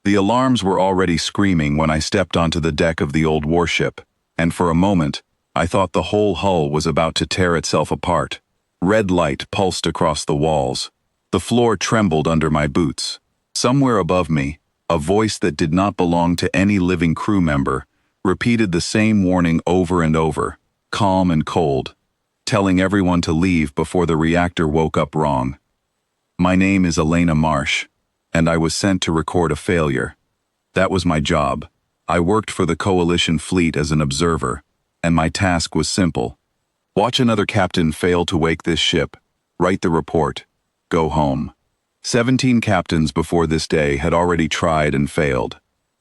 The alarms were already screaming when I stepped onto the deck of the old warship, and for a moment, I thought the whole hull was about to tear itself apart. Red light pulsed across the walls. The floor trembled under my boots. Somewhere above me, a voice that did not belong to any living crew member repeated the same warning over and over, calm and cold, telling everyone to leave before the reactor woke up wrong. My name is Elena Marsh, and I was sent to record a failure. That was my job. I worked for the Coalition fleet as an observer, and my task was simple. Watch another captain fail to wake this ship, write the report, go home. 17 captains before this day had already tried and failed.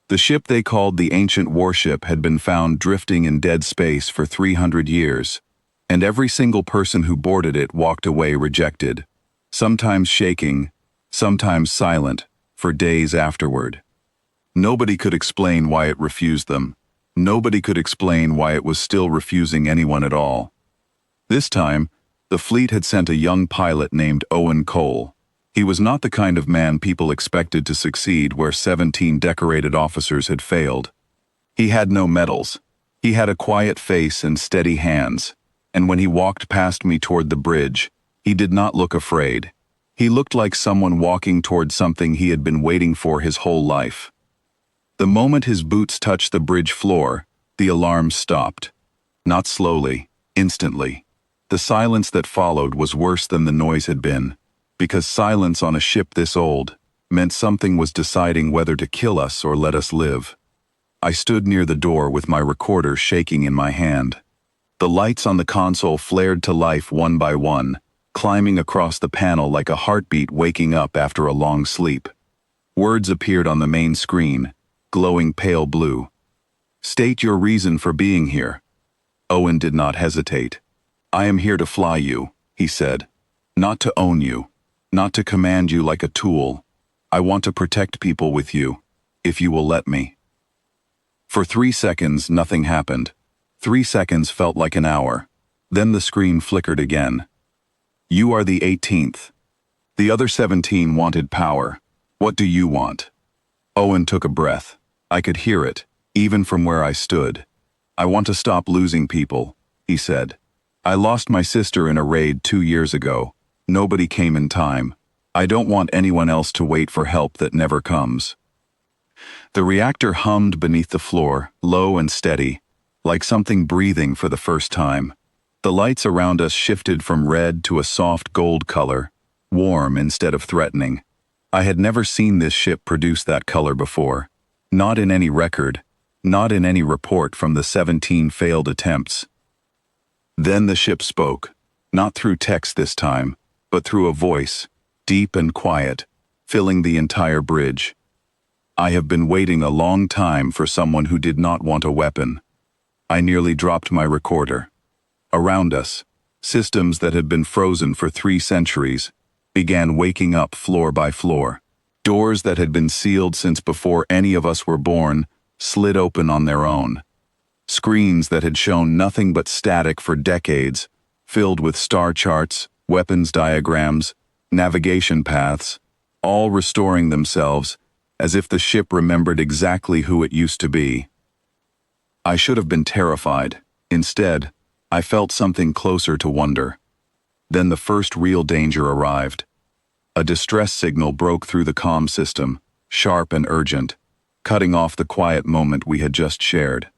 The ship they called the Ancient Warship had been found drifting in dead space for 300 years, and every single person who boarded it walked away rejected, sometimes shaking, sometimes silent, for days afterward. Nobody could explain why it refused them. Nobody could explain why it was still refusing anyone at all. This time, the fleet had sent a young pilot named Owen Cole. He was not the kind of man people expected to succeed where 17 decorated officers had failed. He had no medals. He had a quiet face and steady hands, and when he walked past me toward the bridge, he did not look afraid. He looked like someone walking toward something he had been waiting for his whole life. The moment his boots touched the bridge floor, the alarms stopped. Not slowly, instantly. The silence that followed was worse than the noise had been, because silence on a ship this old meant something was deciding whether to kill us or let us live. I stood near the door with my recorder shaking in my hand. The lights on the console flared to life one by one, climbing across the panel like a heartbeat waking up after a long sleep. Words appeared on the main screen, glowing pale blue. State your reason for being here. Owen did not hesitate. I am here to fly you, he said. Not to own you. Not to command you like a tool. I want to protect people with you, if you will let me. For 3 seconds, nothing happened. 3 seconds felt like an hour. Then the screen flickered again. You are the 18th. The other 17 wanted power. What do you want? Owen took a breath. I could hear it, even from where I stood. I want to stop losing people, he said. I lost my sister in a raid 2 years ago. Nobody came in time. I don't want anyone else to wait for help that never comes. The reactor hummed beneath the floor, low and steady, like something breathing for the first time. The lights around us shifted from red to a soft gold color, warm instead of threatening. I had never seen this ship produce that color before. Not in any record, not in any report from the 17 failed attempts. Then the ship spoke, not through text this time, but through a voice, deep and quiet, filling the entire bridge. I have been waiting a long time for someone who did not want a weapon. I nearly dropped my recorder. Around us, systems that had been frozen for 3 centuries began waking up floor by floor. Doors that had been sealed since before any of us were born slid open on their own. Screens that had shown nothing but static for decades, filled with star charts, weapons diagrams, navigation paths, all restoring themselves as if the ship remembered exactly who it used to be. I should have been terrified. Instead, I felt something closer to wonder. Then the first real danger arrived. A distress signal broke through the comm system, sharp and urgent, cutting off the quiet moment we had just shared.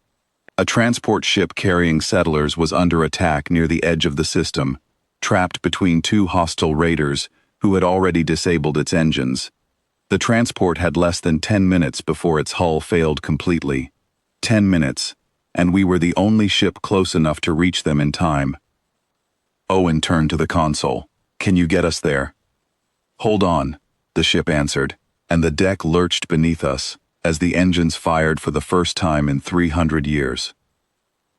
A transport ship carrying settlers was under attack near the edge of the system, trapped between 2 hostile raiders who had already disabled its engines. The transport had less than 10 minutes before its hull failed completely. 10 minutes, and we were the only ship close enough to reach them in time. Owen turned to the console. Can you get us there? Hold on, the ship answered, and the deck lurched beneath us as the engines fired for the first time in 300 years.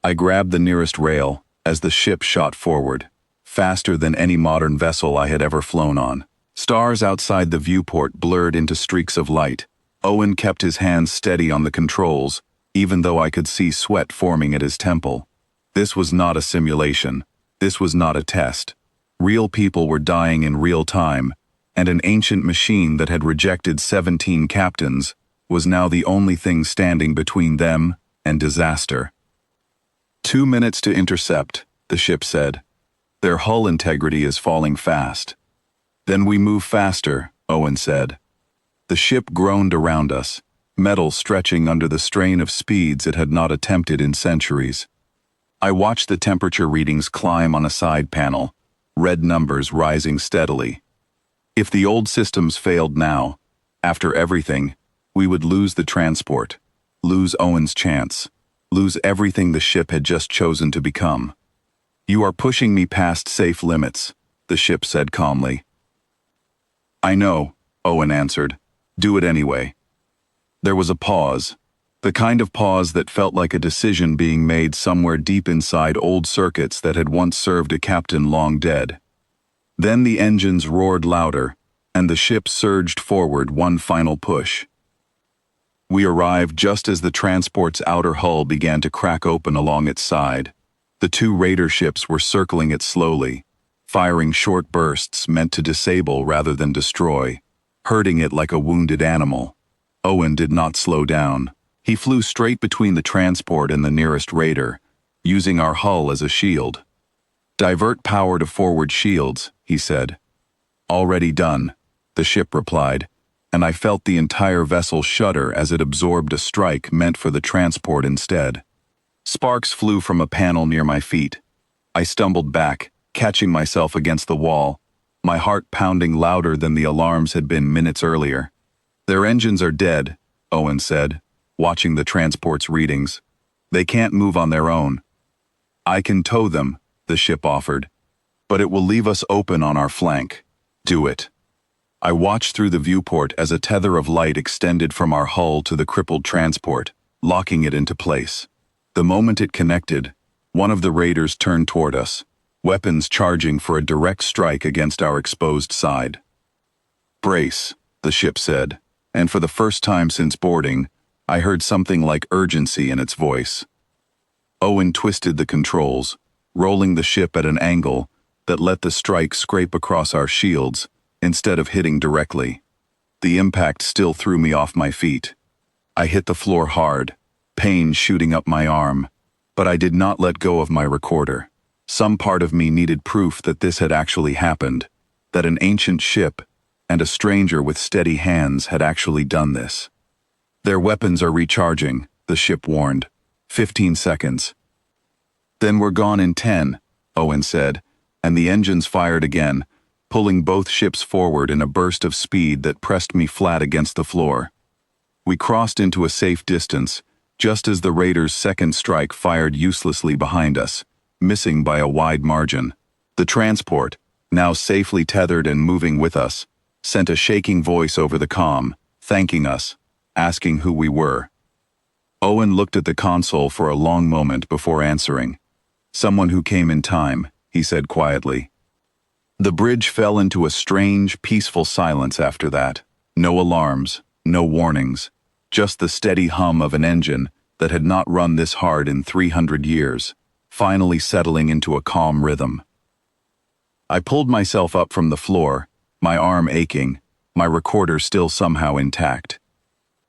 I grabbed the nearest rail as the ship shot forward, faster than any modern vessel I had ever flown on. Stars outside the viewport blurred into streaks of light. Owen kept his hands steady on the controls, even though I could see sweat forming at his temple. This was not a simulation. This was not a test. Real people were dying in real time, and an ancient machine that had rejected 17 captains was now the only thing standing between them and disaster. 2 minutes to intercept, the ship said. Their hull integrity is falling fast. Then we move faster, Owen said. The ship groaned around us, metal stretching under the strain of speeds it had not attempted in centuries. I watched the temperature readings climb on a side panel, red numbers rising steadily. If the old systems failed now, after everything, we would lose the transport, lose Owen's chance, lose everything the ship had just chosen to become. You are pushing me past safe limits, the ship said calmly. I know, Owen answered. Do it anyway. There was a pause, the kind of pause that felt like a decision being made somewhere deep inside old circuits that had once served a captain long dead. Then the engines roared louder, and the ship surged forward one final push. We arrived just as the transport's outer hull began to crack open along its side. The 2 raider ships were circling it slowly, firing short bursts meant to disable rather than destroy, herding it like a wounded animal. Owen did not slow down. He flew straight between the transport and the nearest raider, using our hull as a shield. Divert power to forward shields, he said. Already done, the ship replied, and I felt the entire vessel shudder as it absorbed a strike meant for the transport instead. Sparks flew from a panel near my feet. I stumbled back, catching myself against the wall, my heart pounding louder than the alarms had been minutes earlier. Their engines are dead, Owen said, watching the transport's readings. They can't move on their own. I can tow them, the ship offered, but it will leave us open on our flank. Do it. I watched through the viewport as a tether of light extended from our hull to the crippled transport, locking it into place. The moment it connected, one of the raiders turned toward us, weapons charging for a direct strike against our exposed side. Brace, the ship said, and for the first time since boarding, I heard something like urgency in its voice. Owen twisted the controls, rolling the ship at an angle that let the strike scrape across our shields instead of hitting directly. The impact still threw me off my feet. I hit the floor hard, pain shooting up my arm, but I did not let go of my recorder. Some part of me needed proof that this had actually happened, that an ancient ship and a stranger with steady hands had actually done this. Their weapons are recharging, the ship warned. 15 seconds. Then we're gone in 10, Owen said, and the engines fired again, pulling both ships forward in a burst of speed that pressed me flat against the floor. We crossed into a safe distance, just as the raiders' second strike fired uselessly behind us, missing by a wide margin. The transport, now safely tethered and moving with us, sent a shaking voice over the comm, thanking us, asking who we were. Owen looked at the console for a long moment before answering. Someone who came in time, he said quietly. The bridge fell into a strange, peaceful silence after that. No alarms, no warnings, just the steady hum of an engine that had not run this hard in 300 years, finally settling into a calm rhythm. I pulled myself up from the floor, my arm aching, my recorder still somehow intact.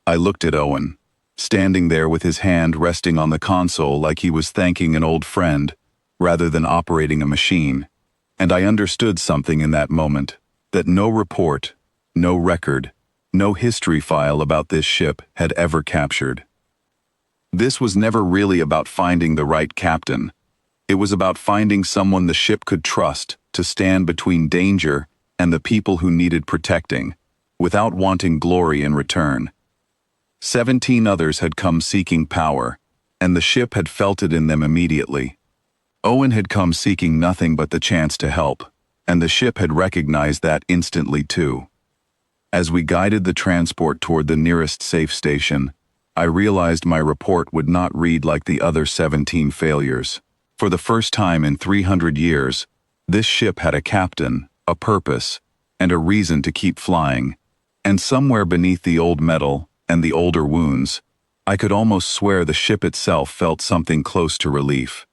I looked at Owen, standing there with his hand resting on the console like he was thanking an old friend, rather than operating a machine, and I understood something in that moment, that no report, no record, no history file about this ship had ever captured. This was never really about finding the right captain. It was about finding someone the ship could trust to stand between danger and the people who needed protecting, without wanting glory in return. 17 others had come seeking power, and the ship had felt it in them immediately. Owen had come seeking nothing but the chance to help, and the ship had recognized that instantly too. As we guided the transport toward the nearest safe station, I realized my report would not read like the other 17 failures. For the first time in 300 years, this ship had a captain, a purpose, and a reason to keep flying. And somewhere beneath the old metal and the older wounds, I could almost swear the ship itself felt something close to relief.